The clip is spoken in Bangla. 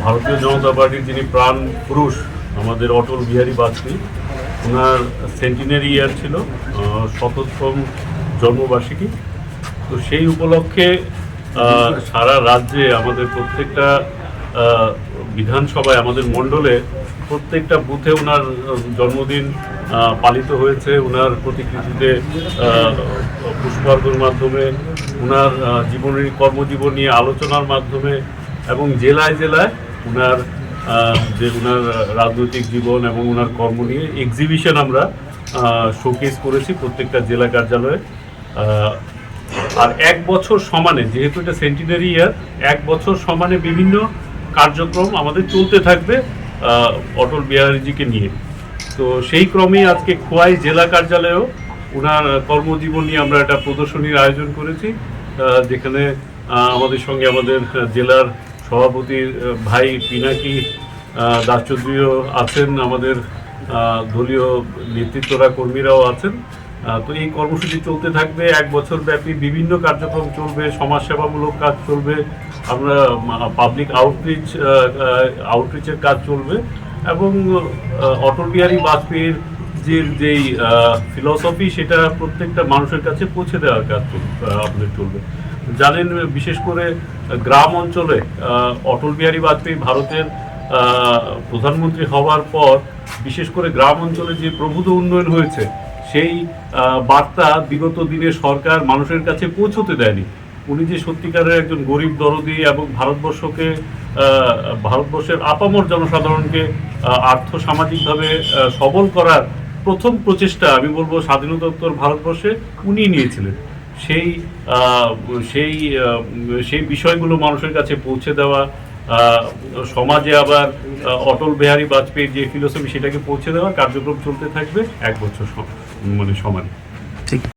ভারতীয় জনতা পার্টির যিনি প্রাণ পুরুষ আমাদের অটল বিহারী বাজপেয়ী, ওনার সেন্টিনারি ইয়ার ছিল, ১৭তম জন্মবার্ষিকী। তো সেই উপলক্ষে সারা রাজ্যে আমাদের প্রত্যেকটা বিধানসভায়, আমাদের মণ্ডলে প্রত্যেকটা বুথে ওনার জন্মদিন পালিত হয়েছে। ওনার প্রতিকৃতিতে পুষ্পার্ঘ্যের মাধ্যমে, ওনার জীবনের কর্মজীবন নিয়ে আলোচনার মাধ্যমে এবং জেলায় জেলায় ওনার ওনার রাজনৈতিক জীবন এবং ওনার কর্ম নিয়ে এক্সিবিশন আমরা শোকেস করেছি প্রত্যেকটা জেলা কার্যালয়ে। আর এক বছর সমানে, যেহেতু এটা সেন্টিনারি ইয়ার, এক বছর সমানে বিভিন্ন কার্যক্রম আমাদের চলতে থাকবে অটল বিহারীজিকে নিয়ে। তো সেই ক্রমেই আজকে খোয়াই জেলা কার্যালয়েও ওনার কর্মজীবন নিয়ে আমরা একটা প্রদর্শনীর আয়োজন করেছি, যেখানে আমাদের সঙ্গে আমাদের জেলার সভাপতির ভাই পিনাকি দাস চৌধুরীও আছেন, আমাদের দলীয় নেতৃত্বরা কর্মীরাও আছেন। তো এই কর্মসূচি চলতে থাকবে এক বছর ব্যাপী, বিভিন্ন কার্যক্রম চলবে, সমাজসেবামূলক কাজ চলবে, আমরা পাবলিক আউটরিচের কাজ চলবে এবং অটল বিহারী বাজপেয়ীর যেই ফিলসফি সেটা প্রত্যেকটা মানুষের কাছে পৌঁছে দেওয়ার কাজ আপনাদের চলবে। জানেন, বিশেষ করে গ্রাম অঞ্চলে অটল বিহারী বাজপেয়ী ভারতের প্রধানমন্ত্রী হওয়ার পর বিশেষ করে গ্রাম অঞ্চলে যে প্রভূত উন্নয়ন হয়েছে, সেই বার্তা বিগত দিনে সরকার মানুষের কাছে পৌঁছতে দেয়নি। উনি যে সত্যিকারের একজন গরিব দরদি এবং ভারতবর্ষের আপামর জনসাধারণকে আর্থসামাজিকভাবে সবল করার প্রথম প্রচেষ্টা আমি বলবো স্বাধীনতোত্তর ভারতবর্ষে উনি নিয়েছিলেন। সেই বিষয়গুলো মানুষের কাছে পৌঁছে দেওয়া, সমাজে আবার অটল বিহারী বাজপেয়ীর যে ফিলোসফি সেটাকে পৌঁছে দেওয়ার কার্যক্রম চলতে থাকবে এক বছর সমানে।